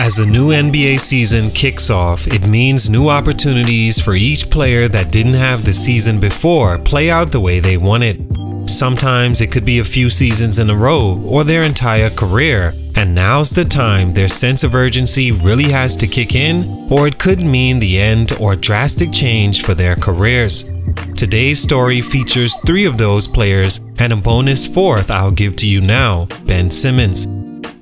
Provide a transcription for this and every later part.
As the new NBA season kicks off, it means new opportunities for each player that didn't have the season before play out the way they wanted. Sometimes it could be a few seasons in a row or their entire career, and now's the time their sense of urgency really has to kick in, or it could mean the end or drastic change for their careers. Today's story features 3 of those players, and a bonus 4th I'll give to you now, Ben Simmons.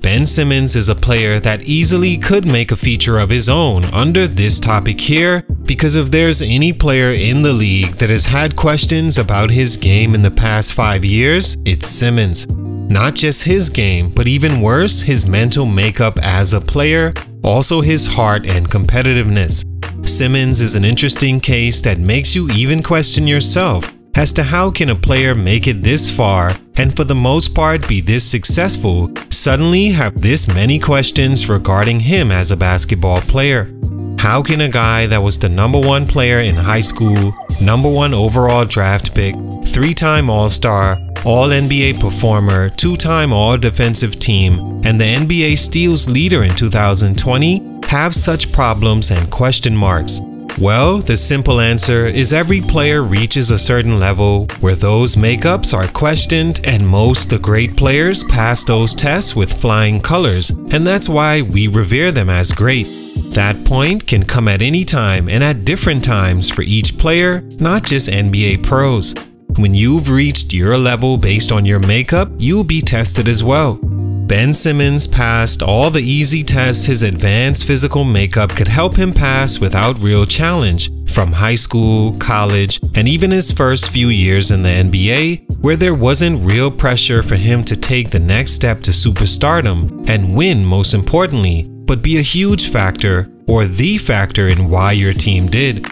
Ben Simmons is a player that easily could make a feature of his own under this topic here, because if there's any player in the league that has had questions about his game in the past 5 years, it's Simmons. Not just his game, but even worse, his mental makeup as a player, also his heart and competitiveness. Simmons is an interesting case that makes you even question yourself as to how can a player make it this far and for the most part be this successful, suddenly have this many questions regarding him as a basketball player. How can a guy that was the #1 player in high school, #1 overall draft pick, 3-time All-Star, All-NBA performer, 2-time All-Defensive Team, and the NBA steals leader in 2020 have such problems and question marks? Well, the simple answer is every player reaches a certain level where those makeups are questioned, and most the great players pass those tests with flying colors, and that's why we revere them as great. That point can come at any time and at different times for each player, not just NBA pros. When you've reached your level based on your makeup, you'll be tested as well. Ben Simmons passed all the easy tests his advanced physical makeup could help him pass without real challenge, from high school, college, and even his first few years in the NBA, where there wasn't real pressure for him to take the next step to superstardom and win, most importantly, but be a huge factor or the factor in why your team did.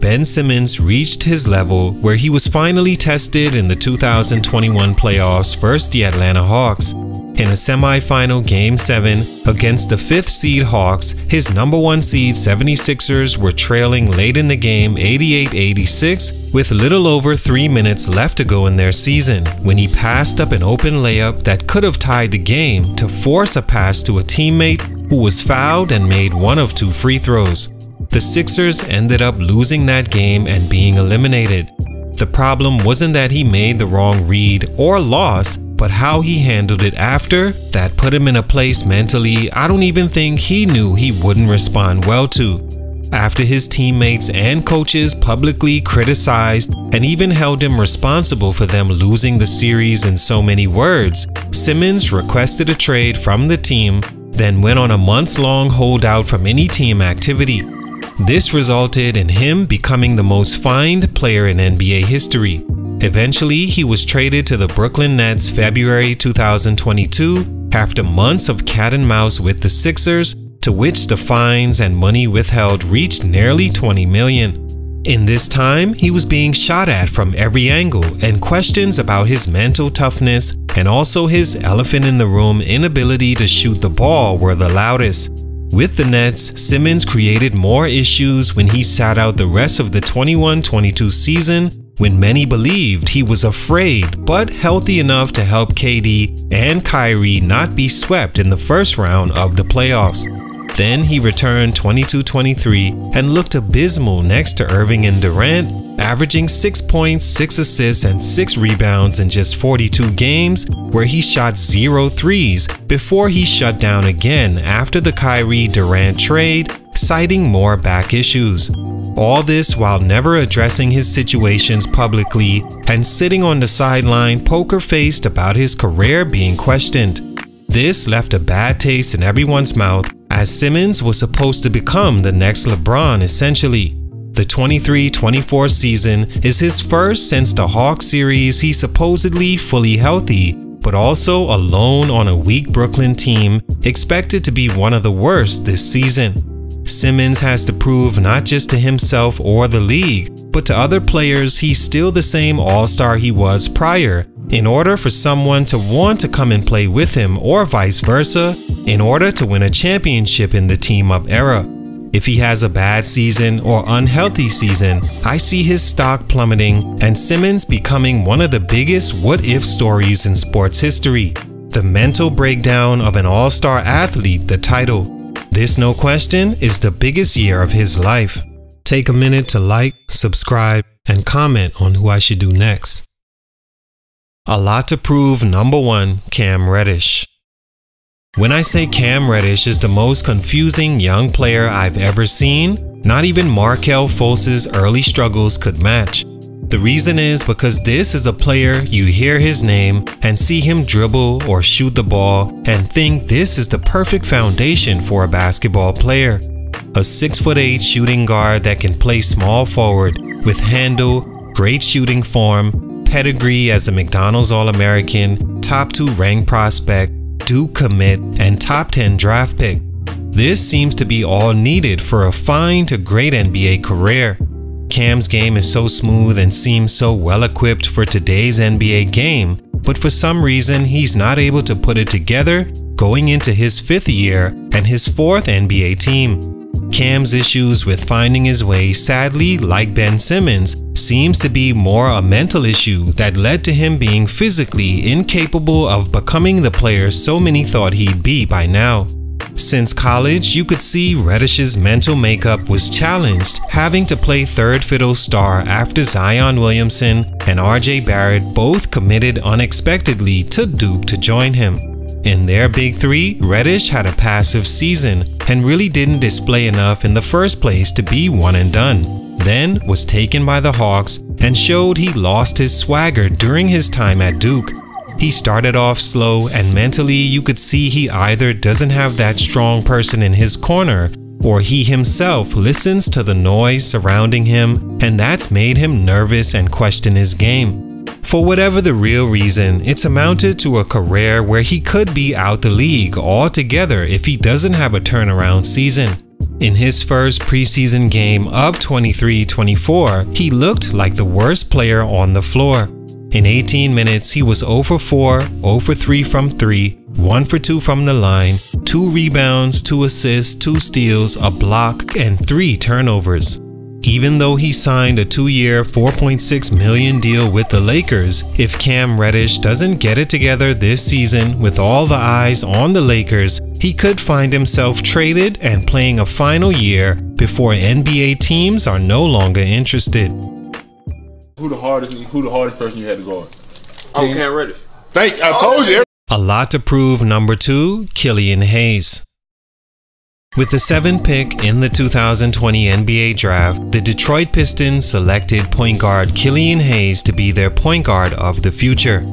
Ben Simmons reached his level where he was finally tested in the 2021 playoffs versus the Atlanta Hawks. In a semi-final Game 7 against the 5th seed Hawks, his #1 seed 76ers were trailing late in the game 88-86 with little over 3 minutes left to go in their season when he passed up an open layup that could have tied the game to force a pass to a teammate who was fouled and made one of 2 free throws. The Sixers ended up losing that game and being eliminated. The problem wasn't that he made the wrong read or lost, but how he handled it after that put him in a place mentally I don't even think he knew he wouldn't respond well to. After his teammates and coaches publicly criticized and even held him responsible for them losing the series in so many words, Simmons requested a trade from the team, then went on a months-long holdout from any team activity. This resulted in him becoming the most fined player in NBA history. Eventually, he was traded to the Brooklyn Nets February 2022 after months of cat and mouse with the Sixers, to which the fines and money withheld reached nearly $20 million. In this time, he was being shot at from every angle, and questions about his mental toughness and also his elephant in the room inability to shoot the ball were the loudest. With the Nets, Simmons created more issues when he sat out the rest of the 21-22 season, when many believed he was afraid but healthy enough to help KD and Kyrie not be swept in the first round of the playoffs. Then he returned 22-23 and looked abysmal next to Irving and Durant, averaging 6 points, 6 assists, and 6 rebounds in just 42 games, where he shot 0 threes before he shut down again after the Kyrie-Durant trade, citing more back issues. All this while never addressing his situations publicly and sitting on the sideline poker-faced about his career being questioned. This left a bad taste in everyone's mouth, as Simmons was supposed to become the next LeBron essentially. The 23-24 season is his first since the Hawks series he's supposedly fully healthy, but also alone on a weak Brooklyn team expected to be one of the worst this season. Simmons has to prove not just to himself or the league, but to other players he's still the same all-star he was prior, in order for someone to want to come and play with him, or vice versa, in order to win a championship in the team-up era. If he has a bad season or unhealthy season, I see his stock plummeting and Simmons becoming one of the biggest what-if stories in sports history. The mental breakdown of an all-star athlete, the title. This, no question, is the biggest year of his life. Take a minute to like, subscribe, and comment on who I should do next. A lot to prove. Number 1, Cam Reddish. When I say Cam Reddish is the most confusing young player I've ever seen, not even Markelle Fultz's early struggles could match. The reason is because this is a player you hear his name and see him dribble or shoot the ball and think this is the perfect foundation for a basketball player. A 6'8" shooting guard that can play small forward with handle, great shooting form, pedigree as a McDonald's All-American, top 2 ranked prospect, Duke commit, and top 10 draft pick. This seems to be all needed for a fine to great NBA career. Cam's game is so smooth and seems so well equipped for today's NBA game, but for some reason he's not able to put it together going into his 5th year and his 4th NBA team. Cam's issues with finding his way, sadly, like Ben Simmons, seems to be more a mental issue that led to him being physically incapable of becoming the player so many thought he'd be by now. Since college, you could see Reddish's mental makeup was challenged, having to play third fiddle star after Zion Williamson and RJ Barrett both committed unexpectedly to Duke to join him. In their big 3, Reddish had a passive season and really didn't display enough in the first place to be one and done. Then was taken by the Hawks and showed he lost his swagger during his time at Duke. He started off slow and mentally you could see he either doesn't have that strong person in his corner or he himself listens to the noise surrounding him, and that's made him nervous and question his game. For whatever the real reason, it's amounted to a career where he could be out the league altogether if he doesn't have a turnaround season. In his first preseason game of 23-24, he looked like the worst player on the floor. In 18 minutes, he was 0 for 4, 0 for 3 from 3, 1 for 2 from the line, 2 rebounds, 2 assists, 2 steals, a block, and 3 turnovers. Even though he signed a 2-year, $4.6 million deal with the Lakers, if Cam Reddish doesn't get it together this season with all the eyes on the Lakers, he could find himself traded and playing a final year before NBA teams are no longer interested. Who the hardest person you had to guard? Oh, Cam Reddish. I told you. A lot to prove. Number 2, Killian Hayes. With the 7th pick in the 2020 NBA draft, the Detroit Pistons selected point guard Killian Hayes to be their point guard of the future.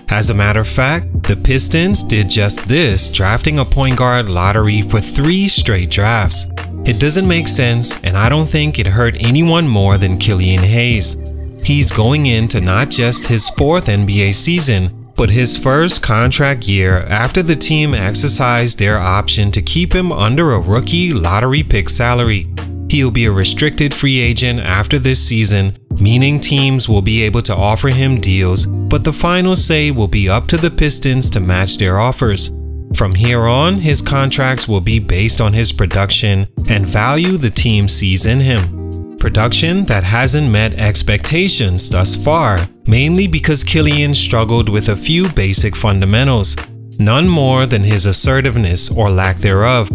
As a matter of fact, the Pistons did just this, drafting a point guard lottery for 3 straight drafts. It doesn't make sense, and I don't think it hurt anyone more than Killian Hayes. He's going into not just his 4th NBA season, but his first contract year after the team exercised their option to keep him under a rookie lottery pick salary. He'll be a restricted free agent after this season, meaning teams will be able to offer him deals, but the final say will be up to the Pistons to match their offers. From here on, his contracts will be based on his production and value the team sees in him. Production that hasn't met expectations thus far, mainly because Killian struggled with a few basic fundamentals, none more than his assertiveness or lack thereof.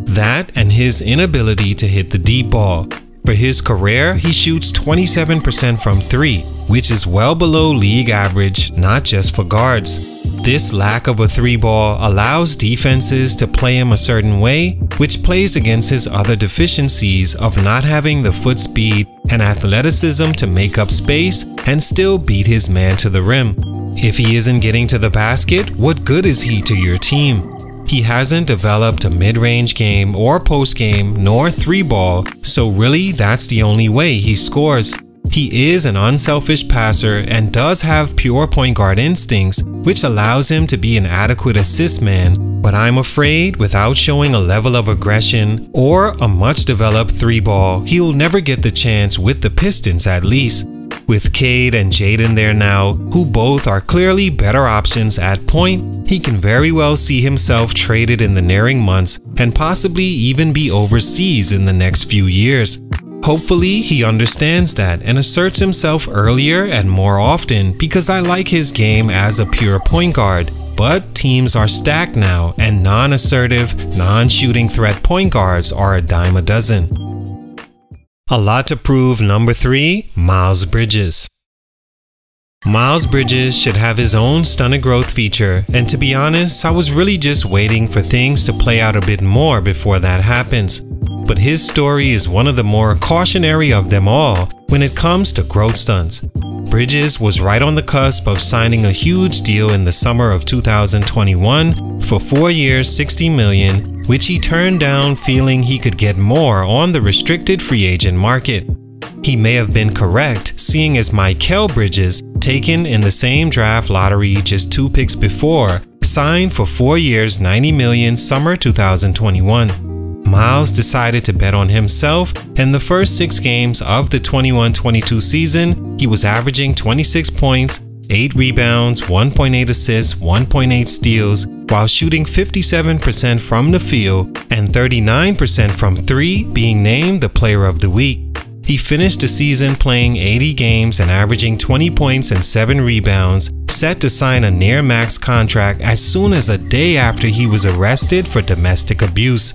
That and his inability to hit the deep ball. For his career, he shoots 27% from 3, which is well below league average, not just for guards. This lack of a 3-ball allows defenses to play him a certain way, which plays against his other deficiencies of not having the foot speed and athleticism to make up space and still beat his man to the rim. If he isn't getting to the basket, what good is he to your team? He hasn't developed a mid-range game or post-game nor 3-ball, so really that's the only way he scores. He is an unselfish passer and does have pure point guard instincts, which allows him to be an adequate assist man, but I'm afraid without showing a level of aggression or a much developed 3-ball, he'll never get the chance with the Pistons at least. With Cade and Jaden there now, who both are clearly better options at point, he can very well see himself traded in the nearing months and possibly even be overseas in the next few years. Hopefully he understands that and asserts himself earlier and more often, because I like his game as a pure point guard. but teams are stacked now, and non-assertive, non-shooting threat point guards are a dime a dozen. A lot to prove. Number 3, Miles Bridges. Miles Bridges should have his own stunted growth feature, and to be honest, I was really just waiting for things to play out a bit more before that happens. But his story is one of the more cautionary of them all when it comes to growth stunts. Bridges was right on the cusp of signing a huge deal in the summer of 2021 for 4 years, $60 million, which he turned down feeling he could get more on the restricted free agent market. He may have been correct, seeing as Mikal Bridges, taken in the same draft lottery just 2 picks before, signed for 4 years, $90 million summer 2021. Miles decided to bet on himself, and the first 6 games of the 21-22 season, he was averaging 26 points, 8 rebounds, 1.8 assists, 1.8 steals, while shooting 57% from the field and 39% from 3, being named the Player of the Week. He finished the season playing 80 games and averaging 20 points and 7 rebounds, set to sign a near-max contract as soon as a day after he was arrested for domestic abuse.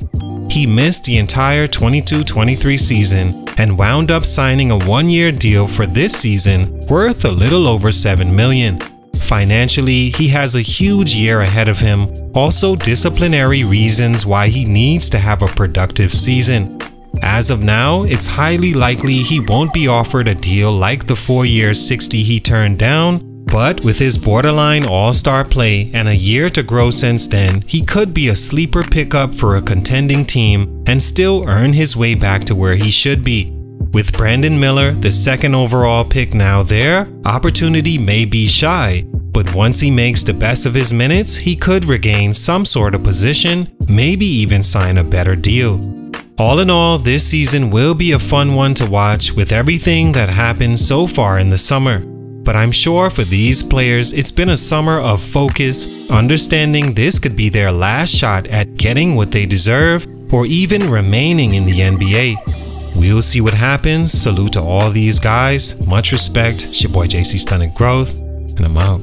He missed the entire 22-23 season and wound up signing a 1-year deal for this season worth a little over $7 million. Financially, he has a huge year ahead of him, also disciplinary reasons why he needs to have a productive season. As of now, it's highly likely he won't be offered a deal like the 4 years $60 he turned down, but with his borderline all-star play and a year to grow since then, he could be a sleeper pickup for a contending team and still earn his way back to where he should be. With Brandon Miller, the 2nd overall pick, now there, opportunity may be shy, but once he makes the best of his minutes, he could regain some sort of position, maybe even sign a better deal. All in all, this season will be a fun one to watch with everything that happened so far in the summer. But I'm sure for these players, it's been a summer of focus, understanding this could be their last shot at getting what they deserve or even remaining in the NBA. We'll see what happens. Salute to all these guys. Much respect. It's your boy JC Stunted Growth, and I'm out.